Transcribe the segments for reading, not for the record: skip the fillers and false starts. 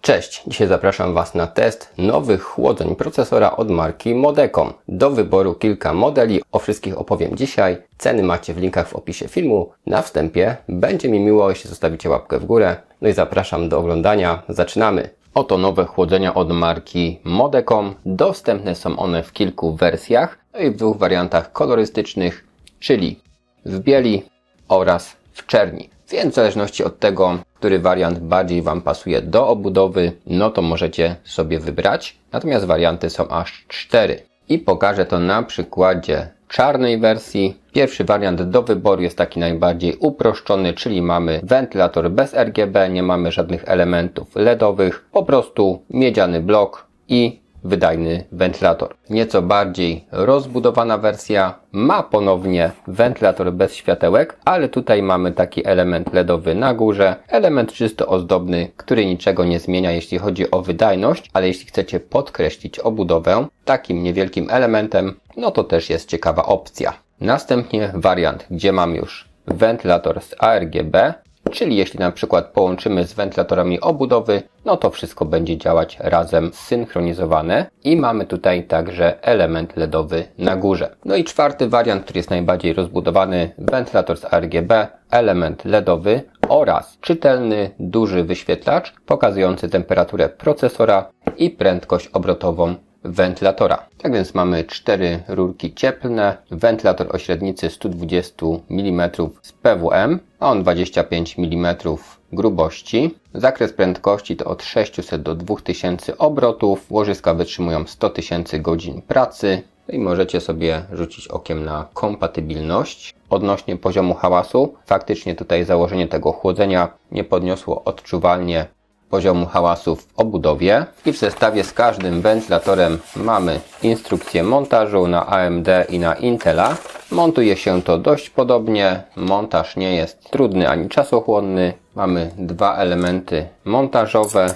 Cześć, dzisiaj zapraszam Was na test nowych chłodzeń procesora od marki Modecom. Do wyboru kilka modeli, o wszystkich opowiem dzisiaj. Ceny macie w linkach w opisie filmu. Na wstępie będzie mi miło, jeśli zostawicie łapkę w górę. No i zapraszam do oglądania. Zaczynamy! Oto nowe chłodzenia od marki Modecom. Dostępne są one w kilku wersjach, no i w dwóch wariantach kolorystycznych, czyli w bieli oraz w czerni. Więc w zależności od tego, który wariant bardziej Wam pasuje do obudowy, no to możecie sobie wybrać. Natomiast warianty są aż 4. I pokażę to na przykładzie czarnej wersji. Pierwszy wariant do wyboru jest taki najbardziej uproszczony, czyli mamy wentylator bez RGB, nie mamy żadnych elementów LEDowych, po prostu miedziany blok i wydajny wentylator. Nieco bardziej rozbudowana wersja ma ponownie wentylator bez światełek, ale tutaj mamy taki element LEDowy na górze, element czysto ozdobny, który niczego nie zmienia jeśli chodzi o wydajność, ale jeśli chcecie podkreślić obudowę takim niewielkim elementem, no to też jest ciekawa opcja. Następnie wariant, gdzie mam już wentylator z ARGB, czyli jeśli na przykład połączymy z wentylatorami obudowy, no to wszystko będzie działać razem zsynchronizowane i mamy tutaj także element LEDowy na górze. No i czwarty wariant, który jest najbardziej rozbudowany, wentylator z RGB, element LEDowy oraz czytelny, duży wyświetlacz pokazujący temperaturę procesora i prędkość obrotową wentylatora. Tak więc mamy 4 rurki cieplne, wentylator o średnicy 120 mm z PWM, a on 25 mm grubości. Zakres prędkości to od 600 do 2000 obrotów. Łożyska wytrzymują 100 000 godzin pracy. I możecie sobie rzucić okiem na kompatybilność. Odnośnie poziomu hałasu, faktycznie tutaj założenie tego chłodzenia nie podniosło odczuwalnie poziomu hałasu w obudowie i w zestawie z każdym wentylatorem mamy instrukcję montażu na AMD i na Intela. Montuje się to dość podobnie, montaż nie jest trudny ani czasochłonny. Mamy dwa elementy montażowe,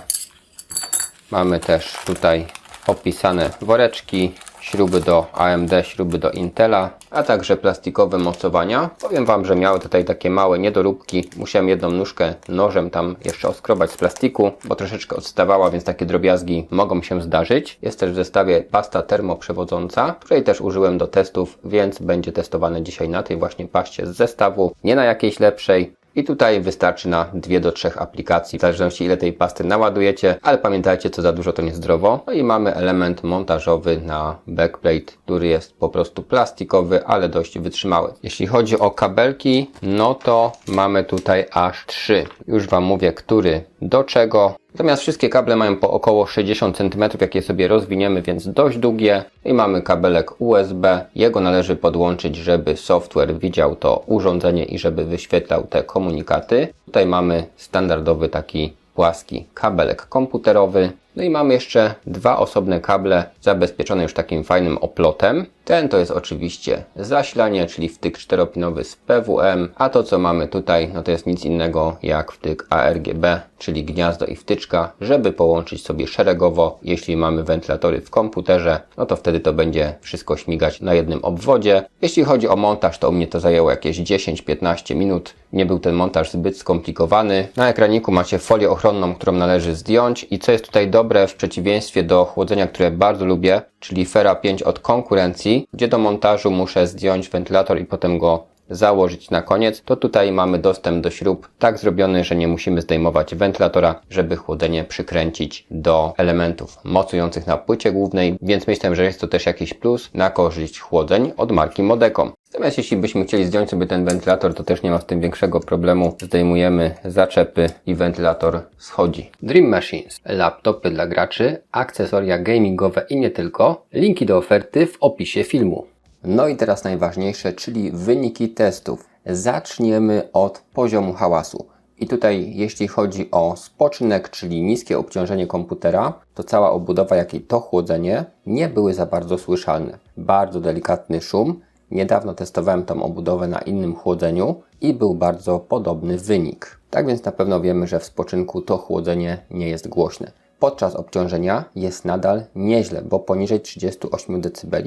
mamy też tutaj opisane woreczki, śruby do AMD, śruby do Intela, a także plastikowe mocowania. Powiem Wam, że miały tutaj takie małe niedoróbki. Musiałem jedną nóżkę nożem tam jeszcze oskrobać z plastiku, bo troszeczkę odstawała, więc takie drobiazgi mogą się zdarzyć. Jest też w zestawie pasta termoprzewodząca, której też użyłem do testów, więc będzie testowane dzisiaj na tej właśnie paście z zestawu, nie na jakiejś lepszej. I tutaj wystarczy na 2 do 3 aplikacji, w zależności ile tej pasty naładujecie, ale pamiętajcie, co za dużo to niezdrowo. No i mamy element montażowy na backplate, który jest po prostu plastikowy, ale dość wytrzymały. Jeśli chodzi o kabelki, no to mamy tutaj aż 3. Już Wam mówię, który do czego. Natomiast wszystkie kable mają po około 60 cm, jakie sobie rozwiniemy, więc dość długie. I mamy kabelek USB. Jego należy podłączyć, żeby software widział to urządzenie i żeby wyświetlał te komunikaty. Tutaj mamy standardowy taki płaski kabelek komputerowy. No i mamy jeszcze dwa osobne kable zabezpieczone już takim fajnym oplotem. Ten to jest oczywiście zasilanie, czyli wtyk 4-pinowy z PWM, a to co mamy tutaj, no to jest nic innego jak wtyk ARGB, czyli gniazdo i wtyczka, żeby połączyć sobie szeregowo. Jeśli mamy wentylatory w komputerze, no to wtedy to będzie wszystko śmigać na jednym obwodzie. Jeśli chodzi o montaż, to u mnie to zajęło jakieś 10-15 minut. Nie był ten montaż zbyt skomplikowany. Na ekraniku macie folię ochronną, którą należy zdjąć i co jest tutaj dobre w przeciwieństwie do chłodzenia, które bardzo lubię, czyli Fera 5 od konkurencji, gdzie do montażu muszę zdjąć wentylator i potem go założyć na koniec, to tutaj mamy dostęp do śrub tak zrobiony, że nie musimy zdejmować wentylatora, żeby chłodzenie przykręcić do elementów mocujących na płycie głównej, więc myślę, że jest to też jakiś plus na korzyść chłodzeń od marki Modecom. Natomiast jeśli byśmy chcieli zdjąć sobie ten wentylator, to też nie ma z tym większego problemu. Zdejmujemy zaczepy i wentylator schodzi. Dream Machines, laptopy dla graczy, akcesoria gamingowe i nie tylko. Linki do oferty w opisie filmu. No i teraz najważniejsze, czyli wyniki testów. Zaczniemy od poziomu hałasu. I tutaj jeśli chodzi o spoczynek, czyli niskie obciążenie komputera, to cała obudowa, jak i to chłodzenie nie były za bardzo słyszalne. Bardzo delikatny szum. Niedawno testowałem tą obudowę na innym chłodzeniu i był bardzo podobny wynik. Tak więc na pewno wiemy, że w spoczynku to chłodzenie nie jest głośne. Podczas obciążenia jest nadal nieźle, bo poniżej 38 dB,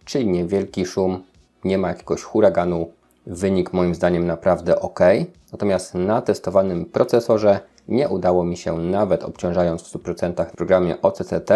czyli niewielki szum, nie ma jakiegoś huraganu, wynik moim zdaniem naprawdę ok. Natomiast na testowanym procesorze nie udało mi się, nawet obciążając w 100% w programie OCCT,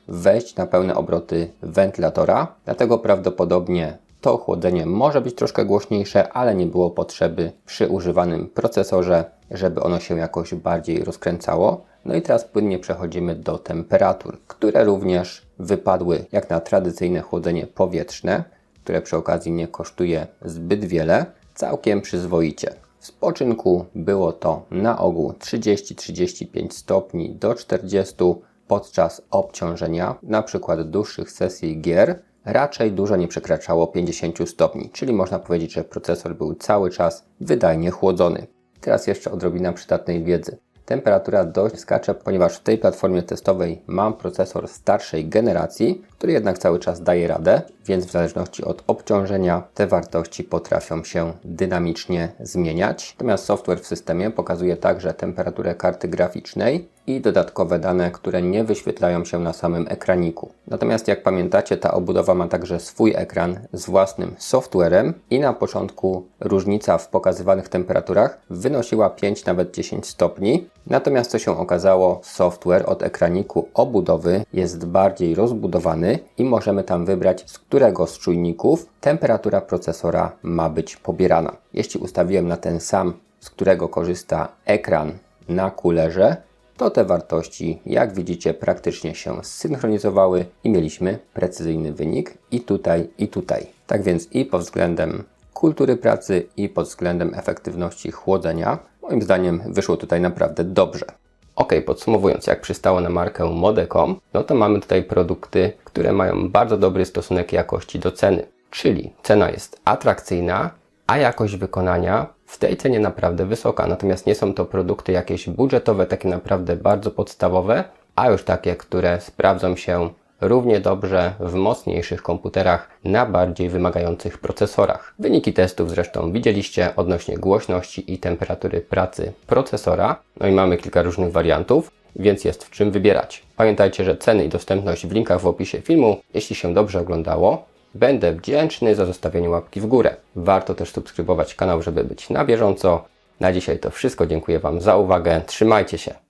wejść na pełne obroty wentylatora. Dlatego prawdopodobnie to ochłodzenie może być troszkę głośniejsze, ale nie było potrzeby przy używanym procesorze, żeby ono się jakoś bardziej rozkręcało. No i teraz płynnie przechodzimy do temperatur, które również wypadły jak na tradycyjne chłodzenie powietrzne, które przy okazji nie kosztuje zbyt wiele, całkiem przyzwoicie. W spoczynku było to na ogół 30-35 stopni do 40 podczas obciążenia, na przykład dłuższych sesji gier, raczej dużo nie przekraczało 50 stopni, czyli można powiedzieć, że procesor był cały czas wydajnie chłodzony. Teraz jeszcze odrobina przydatnej wiedzy. Temperatura dość skacze, ponieważ w tej platformie testowej mam procesor starszej generacji, który jednak cały czas daje radę, więc w zależności od obciążenia te wartości potrafią się dynamicznie zmieniać. Natomiast software w systemie pokazuje także temperaturę karty graficznej i dodatkowe dane, które nie wyświetlają się na samym ekraniku. Natomiast jak pamiętacie, ta obudowa ma także swój ekran z własnym softwarem i na początku różnica w pokazywanych temperaturach wynosiła 5, nawet 10 stopni. Natomiast co się okazało, software od ekraniku obudowy jest bardziej rozbudowany i możemy tam wybrać, z którego z czujników temperatura procesora ma być pobierana. Jeśli ustawiłem na ten sam, z którego korzysta ekran na kulerze, to te wartości, jak widzicie, praktycznie się zsynchronizowały i mieliśmy precyzyjny wynik i tutaj, i tutaj. Tak więc i pod względem kultury pracy, i pod względem efektywności chłodzenia, moim zdaniem wyszło tutaj naprawdę dobrze. Ok, podsumowując, jak przystało na markę Modecom, no to mamy tutaj produkty, które mają bardzo dobry stosunek jakości do ceny. Czyli cena jest atrakcyjna, a jakość wykonania w tej cenie naprawdę wysoka. Natomiast nie są to produkty jakieś budżetowe, takie naprawdę bardzo podstawowe, a już takie, które sprawdzą się równie dobrze w mocniejszych komputerach na bardziej wymagających procesorach. Wyniki testów zresztą widzieliście odnośnie głośności i temperatury pracy procesora. No i mamy kilka różnych wariantów, więc jest w czym wybierać. Pamiętajcie, że ceny i dostępność w linkach w opisie filmu. Jeśli się dobrze oglądało, będę wdzięczny za zostawienie łapki w górę. Warto też subskrybować kanał, żeby być na bieżąco. Na dzisiaj to wszystko. Dziękuję Wam za uwagę. Trzymajcie się.